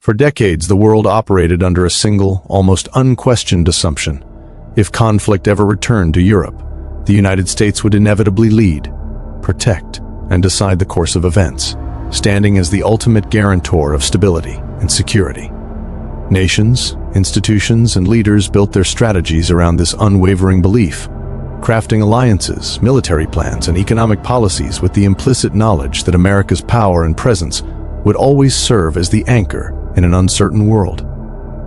For decades, the world operated under a single, almost unquestioned assumption. If conflict ever returned to Europe, the United States would inevitably lead, protect, and decide the course of events, standing as the ultimate guarantor of stability and security. Nations, institutions, and leaders built their strategies around this unwavering belief, crafting alliances, military plans, and economic policies with the implicit knowledge that America's power and presence would always serve as the anchor in an uncertain world.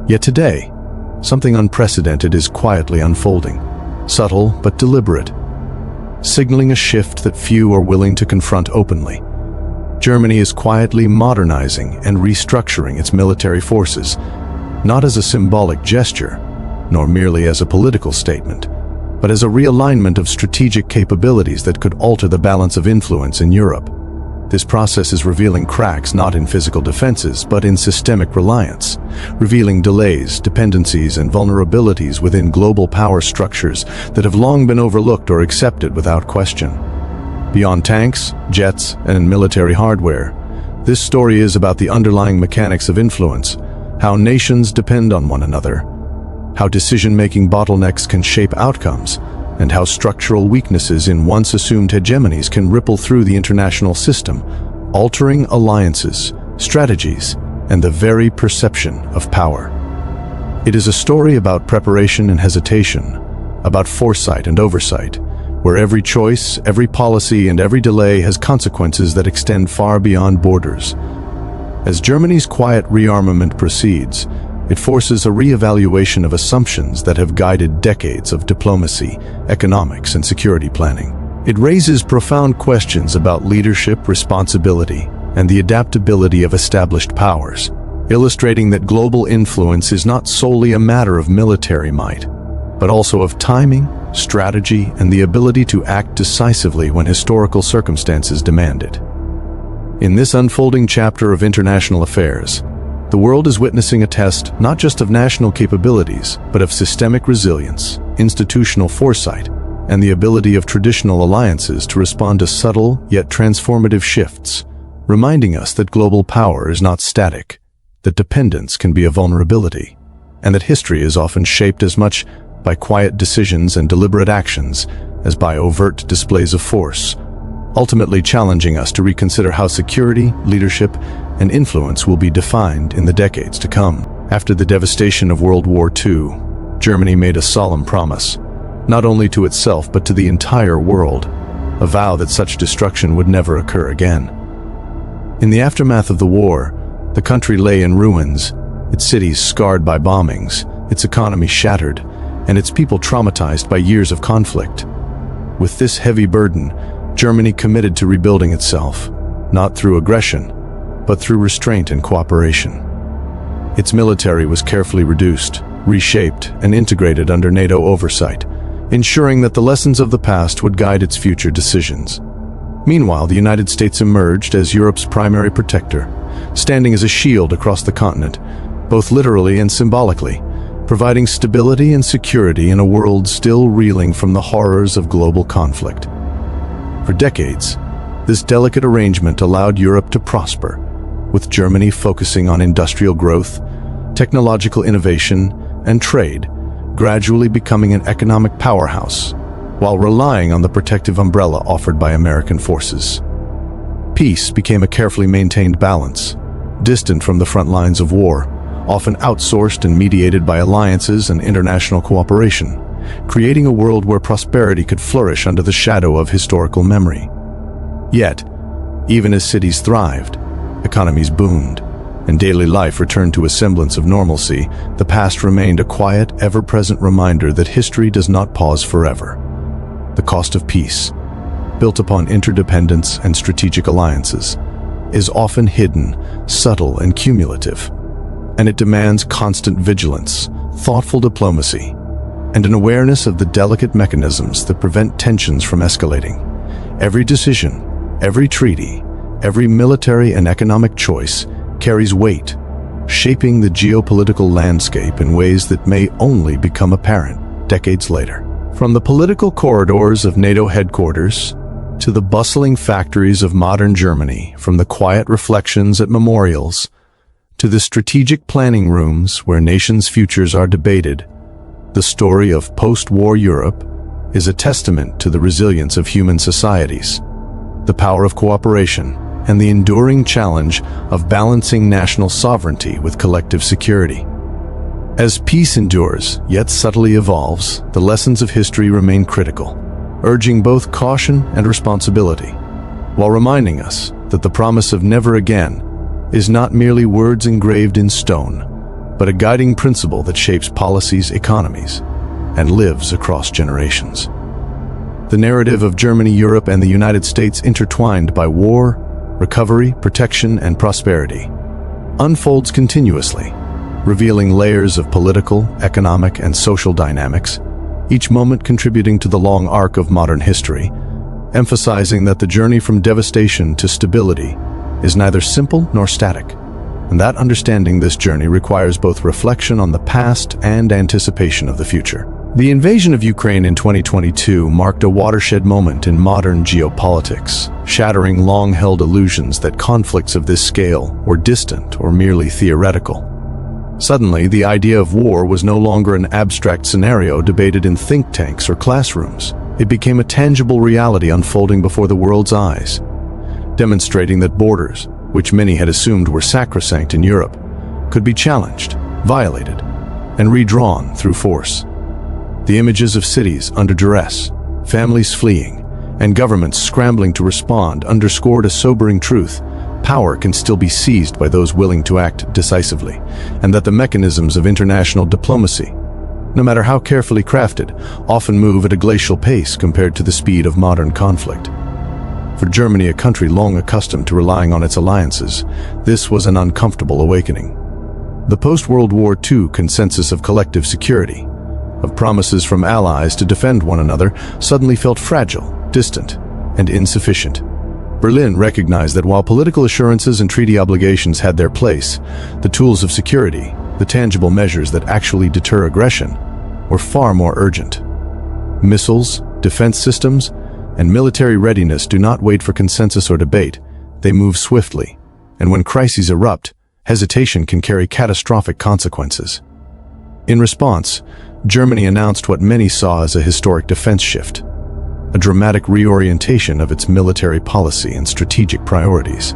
Yet today, something unprecedented is quietly unfolding, subtle but deliberate, signaling a shift that few are willing to confront openly. Germany is quietly modernizing and restructuring its military forces, not as a symbolic gesture, nor merely as a political statement, but as a realignment of strategic capabilities that could alter the balance of influence in Europe. This process is revealing cracks not in physical defenses, but in systemic reliance, revealing delays, dependencies, and vulnerabilities within global power structures that have long been overlooked or accepted without question. Beyond tanks, jets, and military hardware, this story is about the underlying mechanics of influence, how nations depend on one another, how decision-making bottlenecks can shape outcomes, and how structural weaknesses in once assumed hegemonies can ripple through the international system, altering alliances, strategies, and the very perception of power. It is a story about preparation and hesitation, about foresight and oversight, where every choice, every policy, and every delay has consequences that extend far beyond borders. As Germany's quiet rearmament proceeds, it forces a re-evaluation of assumptions that have guided decades of diplomacy, economics, and security planning. It raises profound questions about leadership, responsibility, and the adaptability of established powers, illustrating that global influence is not solely a matter of military might, but also of timing, strategy, and the ability to act decisively when historical circumstances demand it. In this unfolding chapter of international affairs, the world is witnessing a test not just of national capabilities, but of systemic resilience, institutional foresight, and the ability of traditional alliances to respond to subtle yet transformative shifts, reminding us that global power is not static, that dependence can be a vulnerability, and that history is often shaped as much by quiet decisions and deliberate actions as by overt displays of force, ultimately challenging us to reconsider how security, leadership, and influence will be defined in the decades to come. After the devastation of World War II, Germany made a solemn promise, not only to itself but to the entire world, a vow that such destruction would never occur again. In the aftermath of the war, the country lay in ruins, its cities scarred by bombings, its economy shattered, and its people traumatized by years of conflict. With this heavy burden, Germany committed to rebuilding itself, not through aggression, but through restraint and cooperation. Its military was carefully reduced, reshaped, and integrated under NATO oversight, ensuring that the lessons of the past would guide its future decisions. Meanwhile, the United States emerged as Europe's primary protector, standing as a shield across the continent, both literally and symbolically, providing stability and security in a world still reeling from the horrors of global conflict. For decades, this delicate arrangement allowed Europe to prosper, with Germany focusing on industrial growth, technological innovation, and trade, gradually becoming an economic powerhouse, while relying on the protective umbrella offered by American forces. Peace became a carefully maintained balance, distant from the front lines of war, often outsourced and mediated by alliances and international cooperation, creating a world where prosperity could flourish under the shadow of historical memory. Yet, even as cities thrived, economies boomed, and daily life returned to a semblance of normalcy, the past remained a quiet, ever-present reminder that history does not pause forever. The cost of peace, built upon interdependence and strategic alliances, is often hidden, subtle, and cumulative, and it demands constant vigilance, thoughtful diplomacy, and an awareness of the delicate mechanisms that prevent tensions from escalating. Every decision, every treaty, every military and economic choice carries weight, shaping the geopolitical landscape in ways that may only become apparent decades later. From the political corridors of NATO headquarters to the bustling factories of modern Germany, from the quiet reflections at memorials to the strategic planning rooms where nations' futures are debated, the story of post-war Europe is a testament to the resilience of human societies, the power of cooperation, and the enduring challenge of balancing national sovereignty with collective security. As peace endures, yet subtly evolves, the lessons of history remain critical, urging both caution and responsibility, while reminding us that the promise of never again is not merely words engraved in stone, but a guiding principle that shapes policies, economies, and lives across generations. The narrative of Germany, Europe, and the United States, intertwined by war, recovery, protection, and prosperity, unfolds continuously, revealing layers of political, economic, and social dynamics, each moment contributing to the long arc of modern history, emphasizing that the journey from devastation to stability is neither simple nor static, and that understanding this journey requires both reflection on the past and anticipation of the future. The invasion of Ukraine in 2022 marked a watershed moment in modern geopolitics, shattering long-held illusions that conflicts of this scale were distant or merely theoretical. Suddenly, the idea of war was no longer an abstract scenario debated in think tanks or classrooms. It became a tangible reality unfolding before the world's eyes, demonstrating that borders, which many had assumed were sacrosanct in Europe, could be challenged, violated, and redrawn through force. The images of cities under duress, families fleeing, and governments scrambling to respond underscored a sobering truth: power can still be seized by those willing to act decisively, and that the mechanisms of international diplomacy, no matter how carefully crafted, often move at a glacial pace compared to the speed of modern conflict. For Germany, a country long accustomed to relying on its alliances, this was an uncomfortable awakening. The post-World War II consensus of collective security, of promises from allies to defend one another, suddenly felt fragile, distant, and insufficient. Berlin recognized that while political assurances and treaty obligations had their place, the tools of security, the tangible measures that actually deter aggression, were far more urgent. Missiles, defense systems, and military readiness do not wait for consensus or debate. They move swiftly, and when crises erupt, hesitation can carry catastrophic consequences. In response, Germany announced what many saw as a historic defense shift, a dramatic reorientation of its military policy and strategic priorities.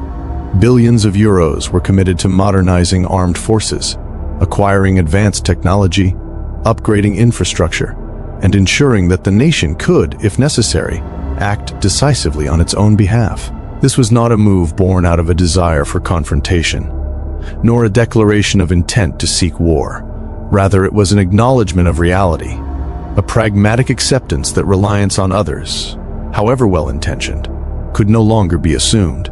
Billions of euros were committed to modernizing armed forces, acquiring advanced technology, upgrading infrastructure, and ensuring that the nation could, if necessary, act decisively on its own behalf. This was not a move born out of a desire for confrontation, nor a declaration of intent to seek war. Rather, it was an acknowledgement of reality, a pragmatic acceptance that reliance on others, however well-intentioned, could no longer be assumed.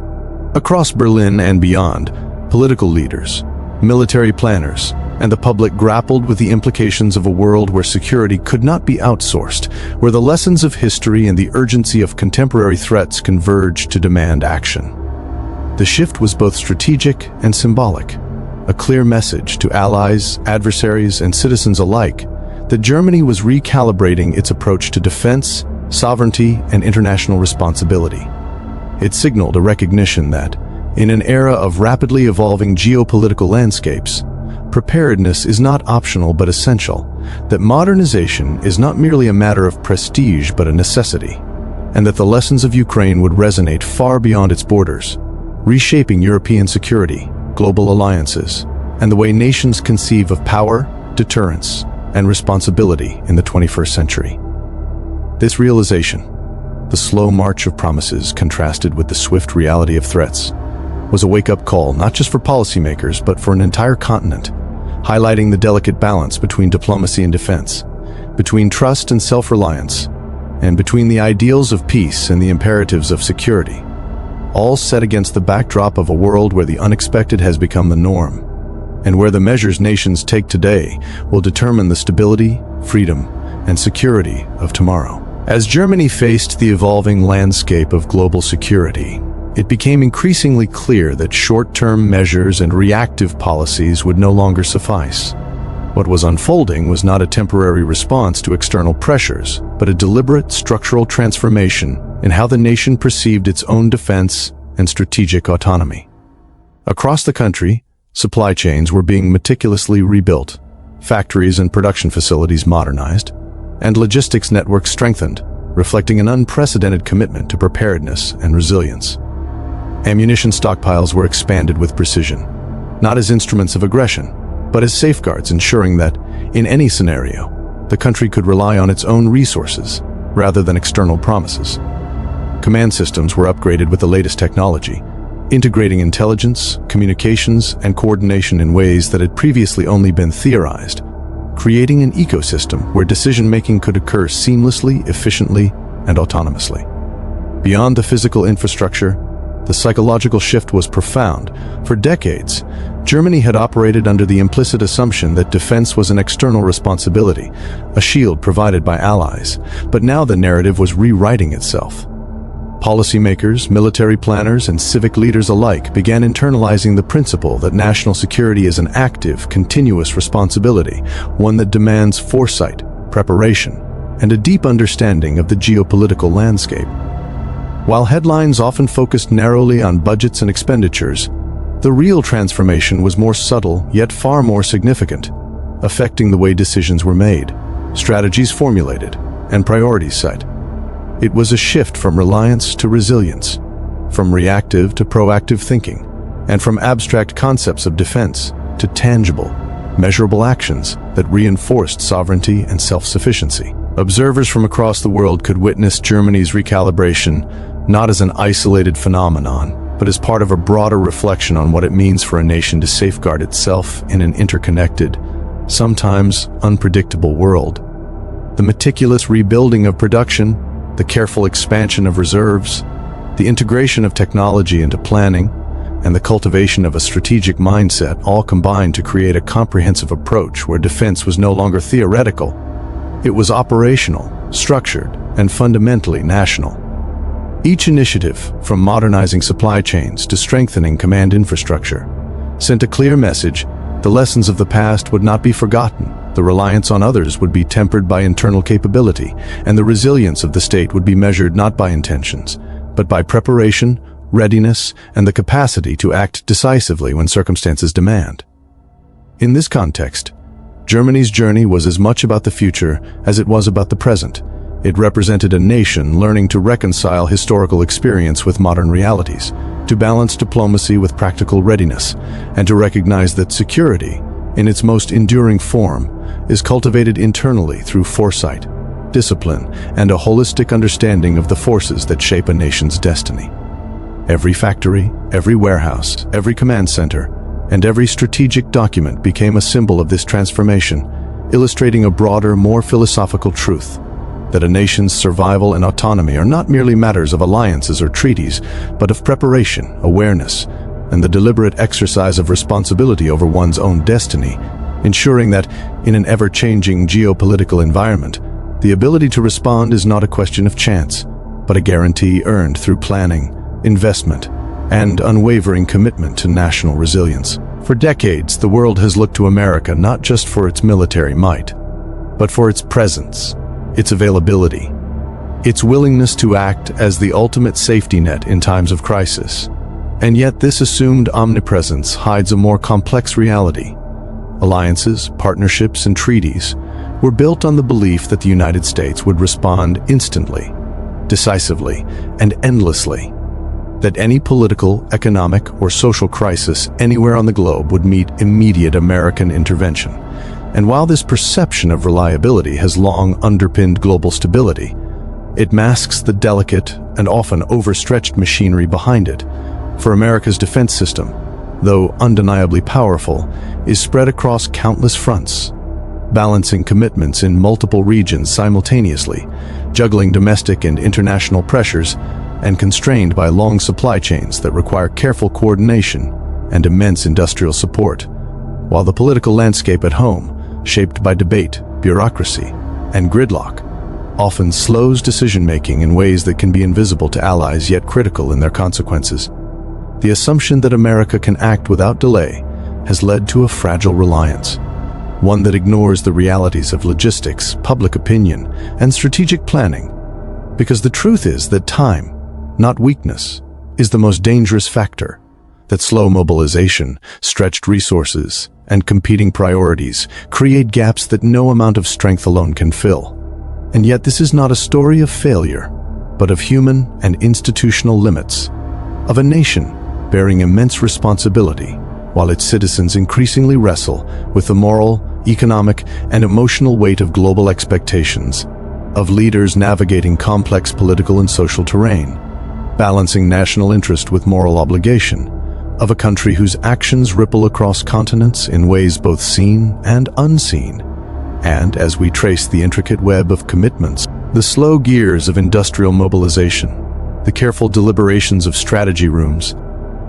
Across Berlin and beyond, political leaders, military planners, and the public grappled with the implications of a world where security could not be outsourced, where the lessons of history and the urgency of contemporary threats converged to demand action. The shift was both strategic and symbolic, a clear message to allies, adversaries, and citizens alike that Germany was recalibrating its approach to defense, sovereignty, and international responsibility. It signaled a recognition that, in an era of rapidly evolving geopolitical landscapes, preparedness is not optional but essential, that modernization is not merely a matter of prestige but a necessity, and that the lessons of Ukraine would resonate far beyond its borders, reshaping European security, global alliances, and the way nations conceive of power, deterrence, and responsibility in the 21st century. This realization, the slow march of promises contrasted with the swift reality of threats, was a wake-up call not just for policymakers but for an entire continent, highlighting the delicate balance between diplomacy and defense, between trust and self-reliance, and between the ideals of peace and the imperatives of security, all set against the backdrop of a world where the unexpected has become the norm, and where the measures nations take today will determine the stability, freedom, and security of tomorrow. As Germany faced the evolving landscape of global security, it became increasingly clear that short-term measures and reactive policies would no longer suffice. What was unfolding was not a temporary response to external pressures, but a deliberate structural transformation in how the nation perceived its own defense and strategic autonomy. Across the country, Supply chains were being meticulously rebuilt, factories and production facilities modernized, and logistics networks strengthened, reflecting an unprecedented commitment to preparedness and resilience. Ammunition stockpiles were expanded with precision, not as instruments of aggression, but as safeguards ensuring that, in any scenario, the country could rely on its own resources rather than external promises. Command systems were upgraded with the latest technology, integrating intelligence, communications, and coordination in ways that had previously only been theorized, creating an ecosystem where decision-making could occur seamlessly, efficiently, and autonomously. Beyond the physical infrastructure, the psychological shift was profound. For decades, Germany had operated under the implicit assumption that defense was an external responsibility, a shield provided by allies, but now the narrative was rewriting itself. Policymakers, military planners, and civic leaders alike began internalizing the principle that national security is an active, continuous responsibility, one that demands foresight, preparation, and a deep understanding of the geopolitical landscape. While headlines often focused narrowly on budgets and expenditures, the real transformation was more subtle, yet far more significant, affecting the way decisions were made, strategies formulated, and priorities set. It was a shift from reliance to resilience, from reactive to proactive thinking, and from abstract concepts of defense to tangible, measurable actions that reinforced sovereignty and self-sufficiency. Observers from across the world could witness Germany's recalibration not as an isolated phenomenon, but as part of a broader reflection on what it means for a nation to safeguard itself in an interconnected, sometimes unpredictable world. The meticulous rebuilding of production, the careful expansion of reserves, the integration of technology into planning, and the cultivation of a strategic mindset all combined to create a comprehensive approach where defense was no longer theoretical. It was operational, structured, and fundamentally national. Each initiative, from modernizing supply chains to strengthening command infrastructure, sent a clear message: the lessons of the past would not be forgotten, the reliance on others would be tempered by internal capability, and the resilience of the state would be measured not by intentions, but by preparation, readiness, and the capacity to act decisively when circumstances demand. In this context, Germany's journey was as much about the future as it was about the present. It represented a nation learning to reconcile historical experience with modern realities, to balance diplomacy with practical readiness, and to recognize that security, in its most enduring form, is cultivated internally through foresight, discipline, and a holistic understanding of the forces that shape a nation's destiny. Every factory, every warehouse, every command center, and every strategic document became a symbol of this transformation, illustrating a broader, more philosophical truth: that a nation's survival and autonomy are not merely matters of alliances or treaties, but of preparation, awareness, and the deliberate exercise of responsibility over one's own destiny, ensuring that, in an ever-changing geopolitical environment, the ability to respond is not a question of chance, but a guarantee earned through planning, investment, and unwavering commitment to national resilience. For decades, the world has looked to America not just for its military might, but for its presence, its availability, its willingness to act as the ultimate safety net in times of crisis. And yet this assumed omnipresence hides a more complex reality. Alliances, partnerships, and treaties were built on the belief that the United States would respond instantly, decisively, and endlessly, that any political, economic, or social crisis anywhere on the globe would meet immediate American intervention. And while this perception of reliability has long underpinned global stability, it masks the delicate and often overstretched machinery behind it. For America's defense system, though undeniably powerful, is spread across countless fronts, balancing commitments in multiple regions simultaneously, juggling domestic and international pressures, and constrained by long supply chains that require careful coordination and immense industrial support. While the political landscape at home, shaped by debate, bureaucracy, and gridlock, often slows decision-making in ways that can be invisible to allies yet critical in their consequences. The assumption that America can act without delay has led to a fragile reliance, one that ignores the realities of logistics, public opinion, and strategic planning, because the truth is that time, not weakness, is the most dangerous factor. that slow mobilization, stretched resources, and competing priorities create gaps that no amount of strength alone can fill. And yet this is not a story of failure, but of human and institutional limits, of a nation bearing immense responsibility while its citizens increasingly wrestle with the moral, economic, and emotional weight of global expectations, of leaders navigating complex political and social terrain, balancing national interest with moral obligation, of a country whose actions ripple across continents in ways both seen and unseen. And as we trace the intricate web of commitments, the slow gears of industrial mobilization, the careful deliberations of strategy rooms,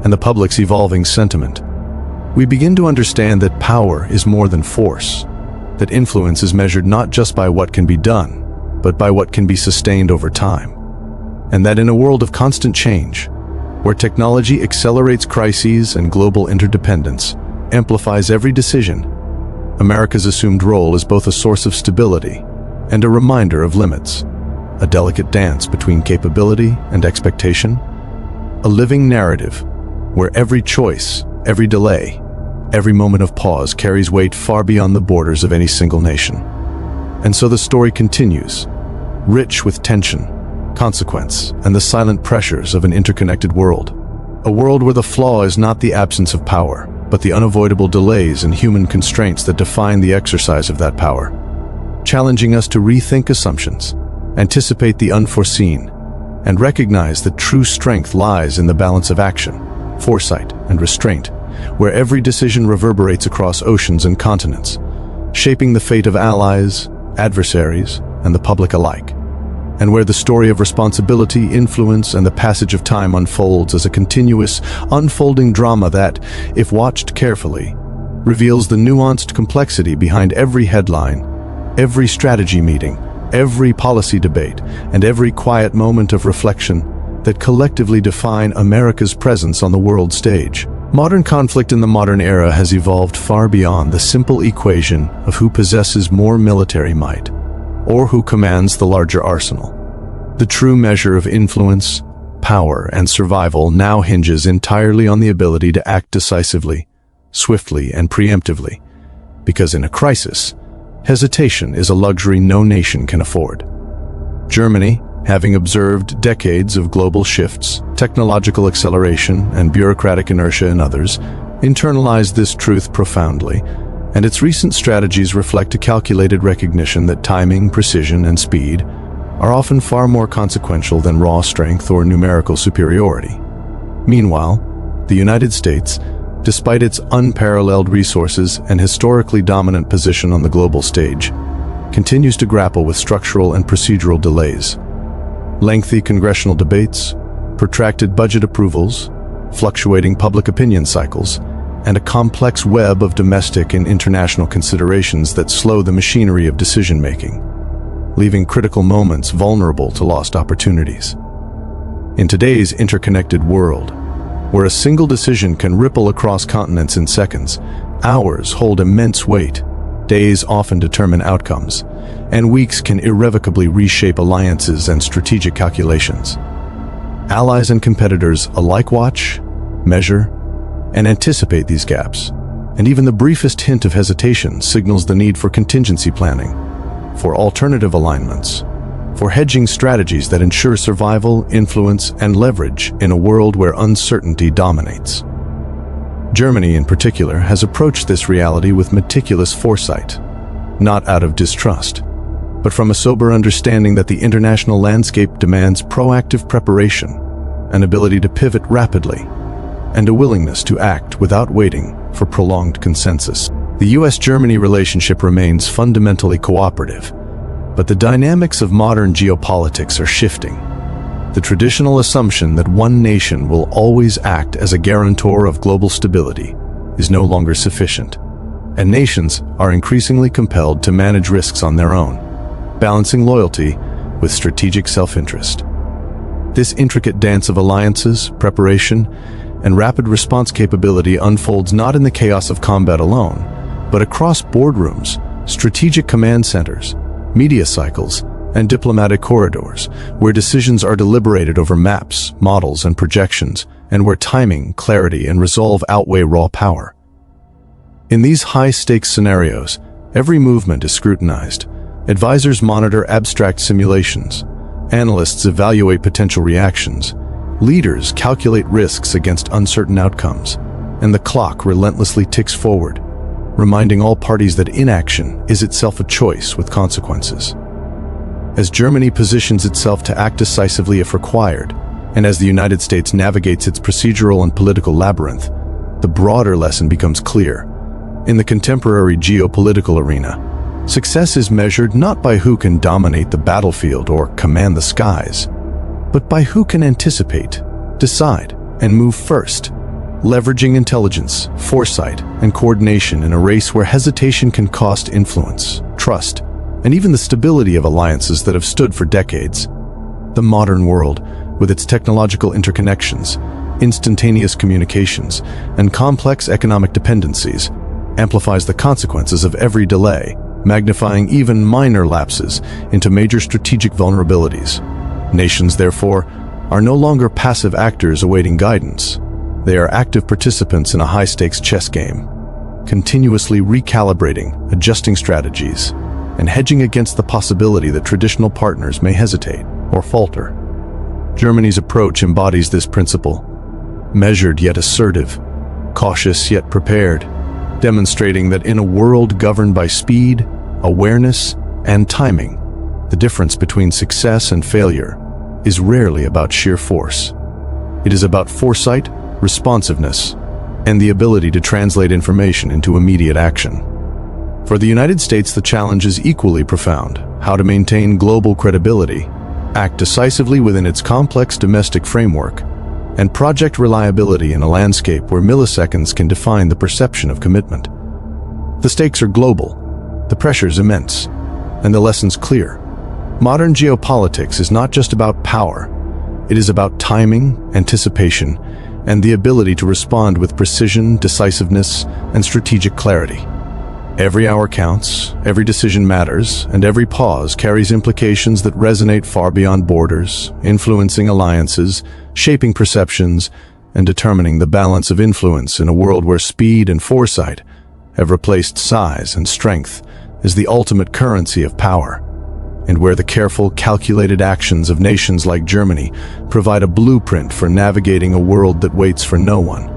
and the public's evolving sentiment, we begin to understand that power is more than force, that influence is measured not just by what can be done, but by what can be sustained over time. And that in a world of constant change, where technology accelerates crises and global interdependence, amplifies every decision, America's assumed role is both a source of stability and a reminder of limits, a delicate dance between capability and expectation, a living narrative where every choice, every delay, every moment of pause carries weight far beyond the borders of any single nation. And so the story continues, rich with tension, consequence, and the silent pressures of an interconnected world. A world where the flaw is not the absence of power, but the unavoidable delays and human constraints that define the exercise of that power, challenging us to rethink assumptions, anticipate the unforeseen, and recognize that true strength lies in the balance of action, foresight, and restraint, where every decision reverberates across oceans and continents, shaping the fate of allies, adversaries, and the public alike, and where the story of responsibility, influence, and the passage of time unfolds as a continuous, unfolding drama that, if watched carefully, reveals the nuanced complexity behind every headline, every strategy meeting, every policy debate, and every quiet moment of reflection that collectively define America's presence on the world stage. Modern conflict in the modern era has evolved far beyond the simple equation of who possesses more military might, or who commands the larger arsenal. The true measure of influence, power, and survival now hinges entirely on the ability to act decisively, swiftly, and preemptively, because in a crisis, hesitation is a luxury no nation can afford. Germany, having observed decades of global shifts, technological acceleration, and bureaucratic inertia in others, internalized this truth profoundly, and its recent strategies reflect a calculated recognition that timing, precision, and speed are often far more consequential than raw strength or numerical superiority. Meanwhile, the United States, despite its unparalleled resources and historically dominant position on the global stage, continues to grapple with structural and procedural delays. Lengthy congressional debates, protracted budget approvals, fluctuating public opinion cycles, and a complex web of domestic and international considerations that slow the machinery of decision-making, leaving critical moments vulnerable to lost opportunities. In today's interconnected world, where a single decision can ripple across continents in seconds, hours hold immense weight, days often determine outcomes, and weeks can irrevocably reshape alliances and strategic calculations. Allies and competitors alike watch, measure, and anticipate these gaps, and even the briefest hint of hesitation signals the need for contingency planning, for alternative alignments, for hedging strategies that ensure survival, influence, and leverage in a world where uncertainty dominates. Germany, in particular, has approached this reality with meticulous foresight, not out of distrust, but from a sober understanding that the international landscape demands proactive preparation, an ability to pivot rapidly, and a willingness to act without waiting for prolonged consensus. The US-Germany relationship remains fundamentally cooperative, but the dynamics of modern geopolitics are shifting. The traditional assumption that one nation will always act as a guarantor of global stability is no longer sufficient, and nations are increasingly compelled to manage risks on their own, balancing loyalty with strategic self-interest. This intricate dance of alliances, preparation, and rapid response capability unfolds not in the chaos of combat alone, but across boardrooms, strategic command centers, media cycles, and diplomatic corridors, where decisions are deliberated over maps, models, and projections, and where timing, clarity, and resolve outweigh raw power. In these high-stakes scenarios, every movement is scrutinized. Advisors monitor abstract simulations. Analysts evaluate potential reactions. Leaders calculate risks against uncertain outcomes. And the clock relentlessly ticks forward, reminding all parties that inaction is itself a choice with consequences. As Germany positions itself to act decisively if required, and as the United States navigates its procedural and political labyrinth, the broader lesson becomes clear. In the contemporary geopolitical arena, success is measured not by who can dominate the battlefield or command the skies, but by who can anticipate, decide, and move first, leveraging intelligence, foresight, and coordination in a race where hesitation can cost influence, trust, and even the stability of alliances that have stood for decades. The modern world, with its technological interconnections, instantaneous communications, and complex economic dependencies, amplifies the consequences of every delay, magnifying even minor lapses into major strategic vulnerabilities. Nations, therefore, are no longer passive actors awaiting guidance. They are active participants in a high-stakes chess game, continuously recalibrating, adjusting strategies, and hedging against the possibility that traditional partners may hesitate or falter. Germany's approach embodies this principle, measured yet assertive, cautious yet prepared, demonstrating that in a world governed by speed, awareness, and timing, the difference between success and failure is rarely about sheer force. It is about foresight, responsiveness, and the ability to translate information into immediate action. For the United States, the challenge is equally profound: how to maintain global credibility, act decisively within its complex domestic framework, and project reliability in a landscape where milliseconds can define the perception of commitment. The stakes are global, the pressures immense, and the lessons clear. Modern geopolitics is not just about power. It is about timing, anticipation, and the ability to respond with precision, decisiveness, and strategic clarity. Every hour counts, every decision matters, and every pause carries implications that resonate far beyond borders, influencing alliances, shaping perceptions, and determining the balance of influence in a world where speed and foresight have replaced size and strength as the ultimate currency of power, and where the careful, calculated actions of nations like Germany provide a blueprint for navigating a world that waits for no one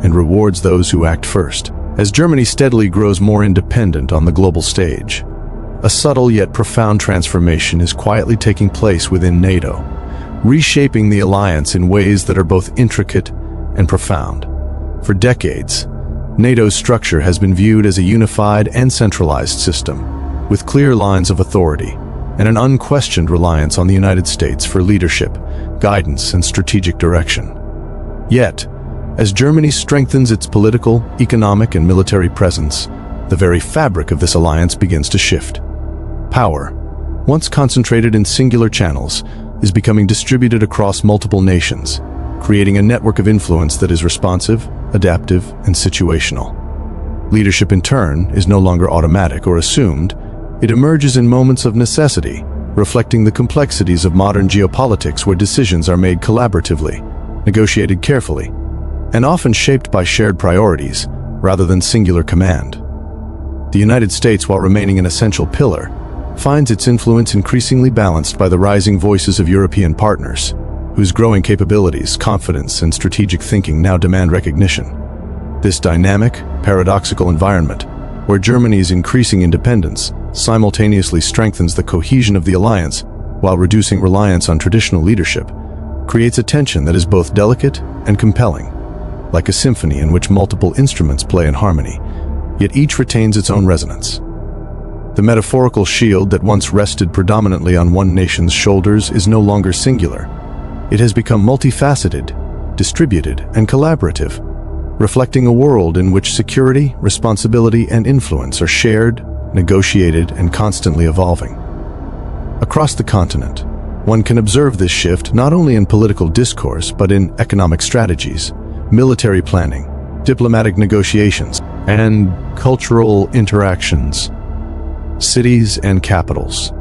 and rewards those who act first. As Germany steadily grows more independent on the global stage, a subtle yet profound transformation is quietly taking place within NATO, reshaping the alliance in ways that are both intricate and profound. For decades, NATO's structure has been viewed as a unified and centralized system, with clear lines of authority and an unquestioned reliance on the United States for leadership, guidance, and strategic direction. Yet, as Germany strengthens its political, economic, and military presence, the very fabric of this alliance begins to shift. Power, once concentrated in singular channels, is becoming distributed across multiple nations, creating a network of influence that is responsive, adaptive, and situational. Leadership, in turn, is no longer automatic or assumed. It emerges in moments of necessity, reflecting the complexities of modern geopolitics where decisions are made collaboratively, negotiated carefully, and often shaped by shared priorities rather than singular command. The United States, while remaining an essential pillar, finds its influence increasingly balanced by the rising voices of European partners, whose growing capabilities, confidence, and strategic thinking now demand recognition. This dynamic, paradoxical environment, where Germany's increasing independence simultaneously strengthens the cohesion of the alliance while reducing reliance on traditional leadership, creates a tension that is both delicate and compelling, like a symphony in which multiple instruments play in harmony, yet each retains its own resonance. The metaphorical shield that once rested predominantly on one nation's shoulders is no longer singular. It has become multifaceted, distributed, and collaborative, reflecting a world in which security, responsibility, and influence are shared, negotiated, and constantly evolving. Across the continent, one can observe this shift not only in political discourse but in economic strategies, military planning, diplomatic negotiations, and cultural interactions. Cities and capitals,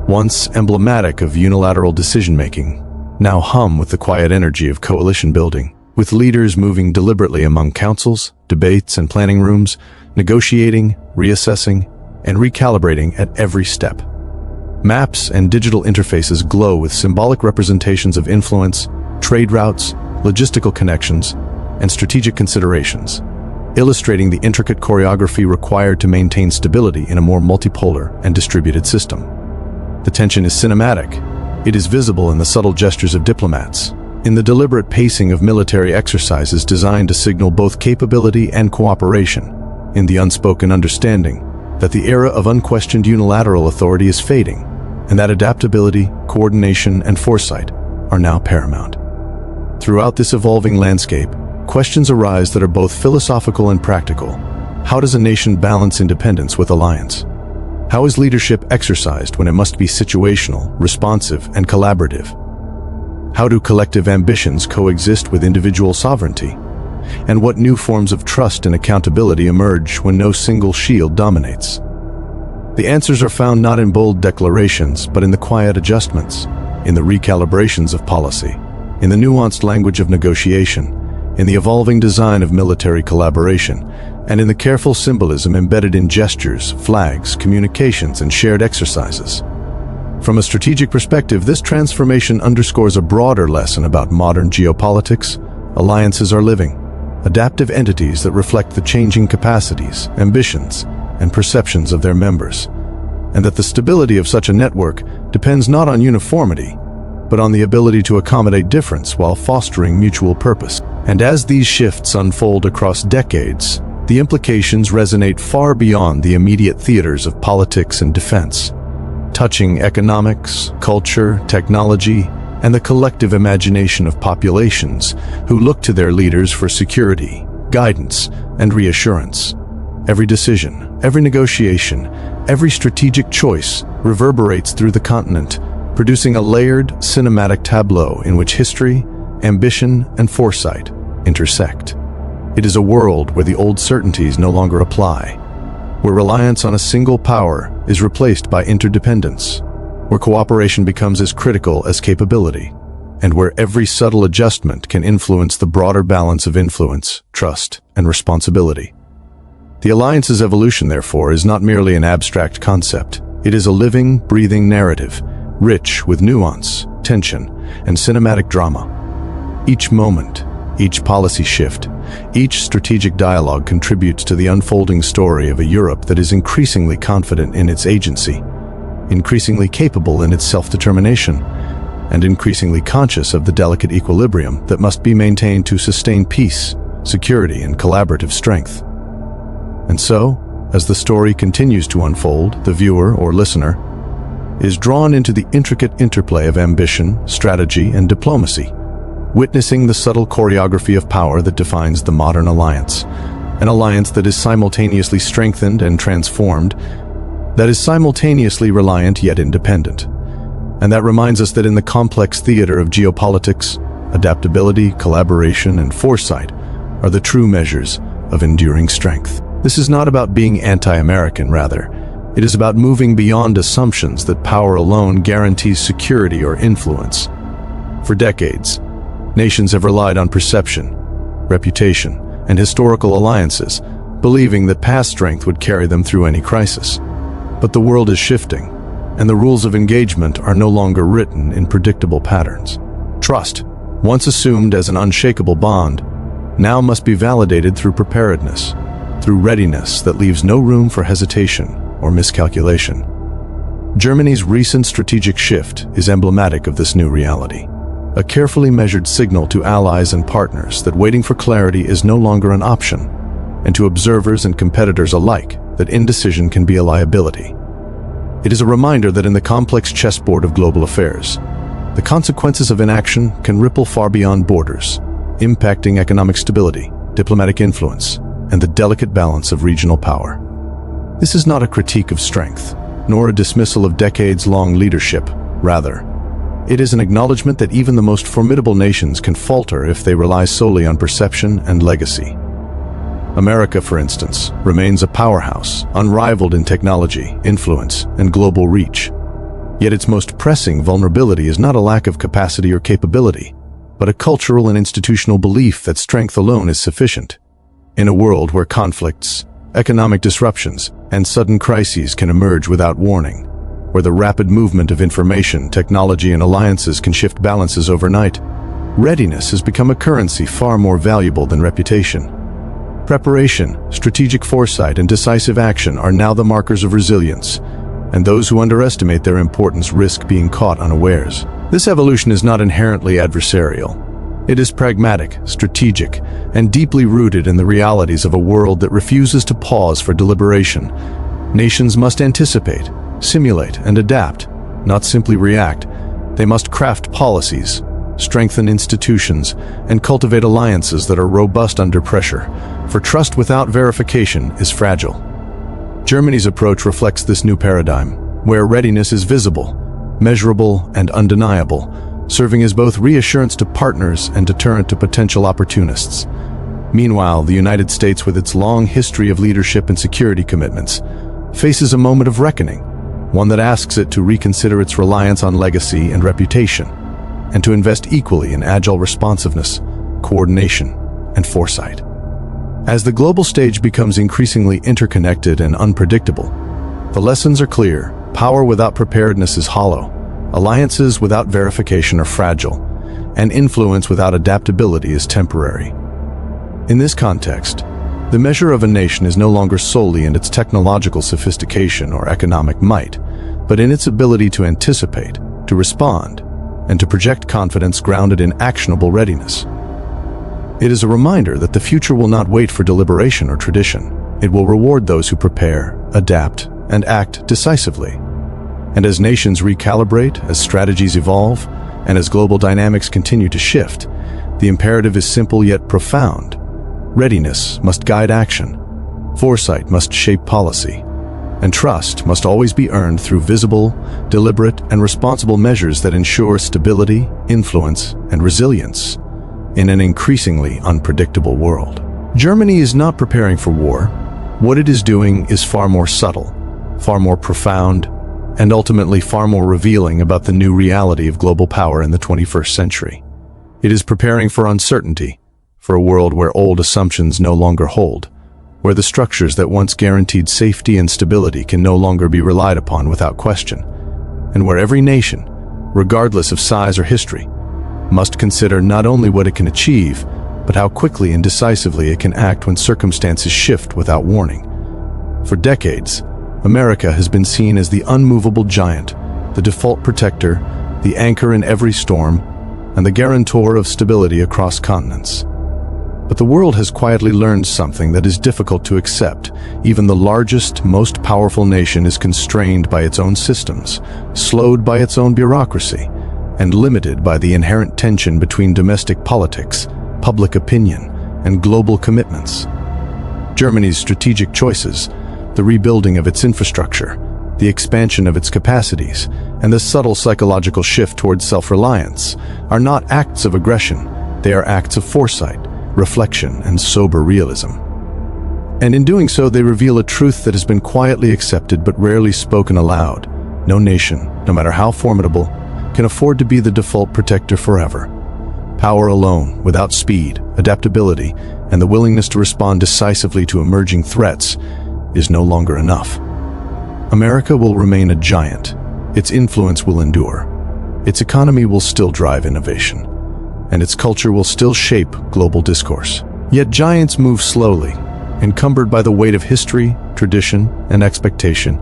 once emblematic of unilateral decision-making, now hum with the quiet energy of coalition building. with leaders moving deliberately among councils, debates, and planning rooms, negotiating, reassessing, and recalibrating at every step. Maps and digital interfaces glow with symbolic representations of influence, trade routes, logistical connections, and strategic considerations, illustrating the intricate choreography required to maintain stability in a more multipolar and distributed system. The tension is cinematic. It is visible in the subtle gestures of diplomats, in the deliberate pacing of military exercises designed to signal both capability and cooperation, in the unspoken understanding that the era of unquestioned unilateral authority is fading, and that adaptability, coordination, and foresight are now paramount. Throughout this evolving landscape, questions arise that are both philosophical and practical. How does a nation balance independence with alliance? How is leadership exercised when it must be situational, responsive, and collaborative? How do collective ambitions coexist with individual sovereignty? And what new forms of trust and accountability emerge when no single shield dominates? The answers are found not in bold declarations, but in the quiet adjustments, in the recalibrations of policy, in the nuanced language of negotiation, in the evolving design of military collaboration, and in the careful symbolism embedded in gestures, flags, communications, and shared exercises. From a strategic perspective, this transformation underscores a broader lesson about modern geopolitics. Alliances are living, adaptive entities that reflect the changing capacities, ambitions, and perceptions of their members, and that the stability of such a network depends not on uniformity, but on the ability to accommodate difference while fostering mutual purpose. And as these shifts unfold across decades, the implications resonate far beyond the immediate theaters of politics and defense, touching economics, culture, technology, and the collective imagination of populations who look to their leaders for security, guidance, and reassurance. Every decision, every negotiation, every strategic choice reverberates through the continent, producing a layered, cinematic tableau in which history, ambition, and foresight intersect. It is a world where the old certainties no longer apply, where reliance on a single power is replaced by interdependence, where cooperation becomes as critical as capability, and where every subtle adjustment can influence the broader balance of influence, trust, and responsibility. The alliance's evolution, therefore, is not merely an abstract concept. It is a living, breathing narrative, rich with nuance, tension, and cinematic drama. Each moment, each policy shift, each strategic dialogue contributes to the unfolding story of a Europe that is increasingly confident in its agency, increasingly capable in its self-determination, and increasingly conscious of the delicate equilibrium that must be maintained to sustain peace, security, and collaborative strength. And so, as the story continues to unfold, the viewer or listener is drawn into the intricate interplay of ambition, strategy, and diplomacy, witnessing the subtle choreography of power that defines the modern alliance, an alliance that is simultaneously strengthened and transformed, that is simultaneously reliant yet independent, and that reminds us that in the complex theater of geopolitics, adaptability, collaboration, and foresight are the true measures of enduring strength. This is not about being anti-American, rather. It is about moving beyond assumptions that power alone guarantees security or influence. For decades, nations have relied on perception, reputation, and historical alliances, believing that past strength would carry them through any crisis. But the world is shifting, and the rules of engagement are no longer written in predictable patterns. Trust, once assumed as an unshakable bond, now must be validated through preparedness, through readiness that leaves no room for hesitation or miscalculation. Germany's recent strategic shift is emblematic of this new reality, a carefully measured signal to allies and partners that waiting for clarity is no longer an option, and to observers and competitors alike that indecision can be a liability. It is a reminder that in the complex chessboard of global affairs, the consequences of inaction can ripple far beyond borders, impacting economic stability, diplomatic influence, and the delicate balance of regional power. This is not a critique of strength, nor a dismissal of decades-long leadership. Rather, it is an acknowledgement that even the most formidable nations can falter if they rely solely on perception and legacy. America, for instance, remains a powerhouse, unrivaled in technology, influence, and global reach. Yet its most pressing vulnerability is not a lack of capacity or capability, but a cultural and institutional belief that strength alone is sufficient. In a world where conflicts, economic disruptions, and sudden crises can emerge without warning, where the rapid movement of information, technology, and alliances can shift balances overnight, readiness has become a currency far more valuable than reputation. Preparation, strategic foresight, and decisive action are now the markers of resilience, and those who underestimate their importance risk being caught unawares. This evolution is not inherently adversarial. It is pragmatic, strategic, and deeply rooted in the realities of a world that refuses to pause for deliberation. Nations must anticipate, simulate, and adapt, not simply react. They must craft policies, strengthen institutions, and cultivate alliances that are robust under pressure, for trust without verification is fragile. Germany's approach reflects this new paradigm, where readiness is visible, measurable, and undeniable, serving as both reassurance to partners and deterrent to potential opportunists. Meanwhile, the United States, with its long history of leadership and security commitments, faces a moment of reckoning, one that asks it to reconsider its reliance on legacy and reputation, and to invest equally in agile responsiveness, coordination, and foresight. As the global stage becomes increasingly interconnected and unpredictable, the lessons are clear. Power without preparedness is hollow, alliances without verification are fragile, and influence without adaptability is temporary. In this context, the measure of a nation is no longer solely in its technological sophistication or economic might, but in its ability to anticipate, to respond, and to project confidence grounded in actionable readiness. It is a reminder that the future will not wait for deliberation or tradition. It will reward those who prepare, adapt, and act decisively. And as nations recalibrate, as strategies evolve, and as global dynamics continue to shift, the imperative is simple yet profound. Readiness must guide action, foresight must shape policy, and trust must always be earned through visible, deliberate, and responsible measures that ensure stability, influence, and resilience in an increasingly unpredictable world. Germany is not preparing for war. What it is doing is far more subtle, far more profound, and ultimately far more revealing about the new reality of global power in the 21st century. It is preparing for uncertainty, for a world where old assumptions no longer hold, where the structures that once guaranteed safety and stability can no longer be relied upon without question, and where every nation, regardless of size or history, must consider not only what it can achieve, but how quickly and decisively it can act when circumstances shift without warning. For decades, America has been seen as the unmovable giant, the default protector, the anchor in every storm, and the guarantor of stability across continents. But the world has quietly learned something that is difficult to accept. Even the largest, most powerful nation is constrained by its own systems, slowed by its own bureaucracy, and limited by the inherent tension between domestic politics, public opinion, and global commitments. Germany's strategic choices, the rebuilding of its infrastructure, the expansion of its capacities, and the subtle psychological shift towards self-reliance are not acts of aggression. They are acts of foresight, reflection, and sober realism. And in doing so, they reveal a truth that has been quietly accepted but rarely spoken aloud. No nation, no matter how formidable, can afford to be the default protector forever. Power alone, without speed, adaptability, and the willingness to respond decisively to emerging threats, is no longer enough. America will remain a giant. Its influence will endure. Its economy will still drive innovation, and its culture will still shape global discourse. Yet giants move slowly, encumbered by the weight of history, tradition, and expectation.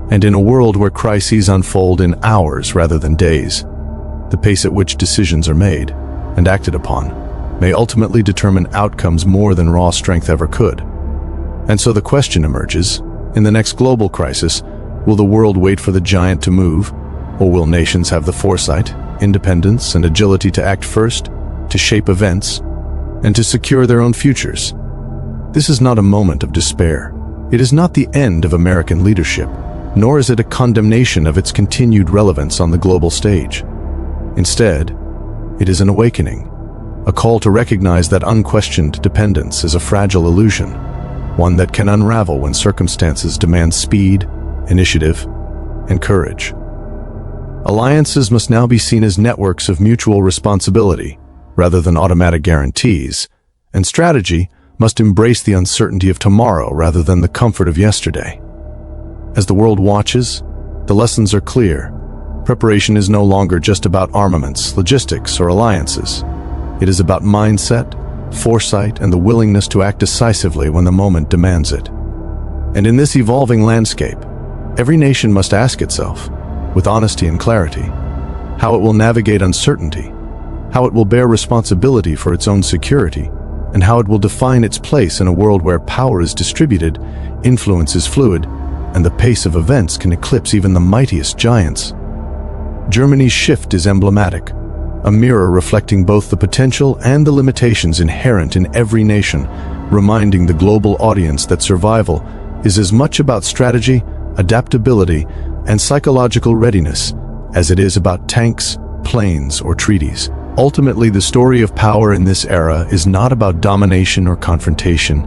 And in a world where crises unfold in hours rather than days, the pace at which decisions are made and acted upon may ultimately determine outcomes more than raw strength ever could. And so the question emerges, in the next global crisis, will the world wait for the giant to move, or will nations have the foresight, independence, and agility to act first, to shape events, and to secure their own futures? This is not a moment of despair. It is not the end of American leadership, nor is it a condemnation of its continued relevance on the global stage. Instead, it is an awakening, a call to recognize that unquestioned dependence is a fragile illusion, one that can unravel when circumstances demand speed, initiative, and courage. Alliances must now be seen as networks of mutual responsibility, rather than automatic guarantees, and strategy must embrace the uncertainty of tomorrow rather than the comfort of yesterday. As the world watches, the lessons are clear. Preparation is no longer just about armaments, logistics, or alliances. It is about mindset, foresight, and the willingness to act decisively when the moment demands it. And in this evolving landscape, every nation must ask itself, with honesty and clarity, how it will navigate uncertainty, how it will bear responsibility for its own security, and how it will define its place in a world where power is distributed, influence is fluid, and the pace of events can eclipse even the mightiest giants. Germany's shift is emblematic, a mirror reflecting both the potential and the limitations inherent in every nation, reminding the global audience that survival is as much about strategy, adaptability, and psychological readiness as it is about tanks, planes, or treaties. Ultimately, the story of power in this era is not about domination or confrontation.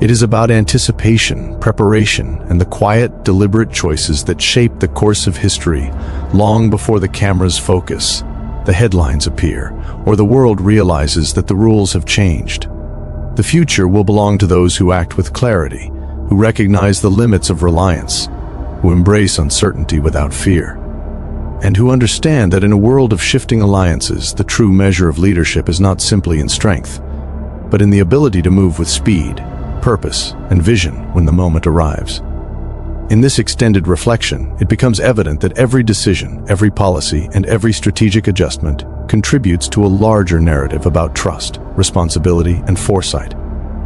It is about anticipation, preparation, and the quiet, deliberate choices that shape the course of history long before the cameras focus, the headlines appear, or the world realizes that the rules have changed. The future will belong to those who act with clarity, who recognize the limits of reliance, who embrace uncertainty without fear, and who understand that in a world of shifting alliances, the true measure of leadership is not simply in strength, but in the ability to move with speed, purpose, and vision when the moment arrives. In this extended reflection, it becomes evident that every decision, every policy, and every strategic adjustment contributes to a larger narrative about trust, responsibility, and foresight,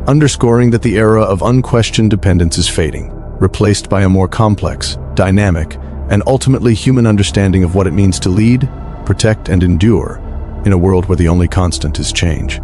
underscoring that the era of unquestioned dependence is fading, replaced by a more complex, dynamic, and ultimately human understanding of what it means to lead, protect, and endure in a world where the only constant is change.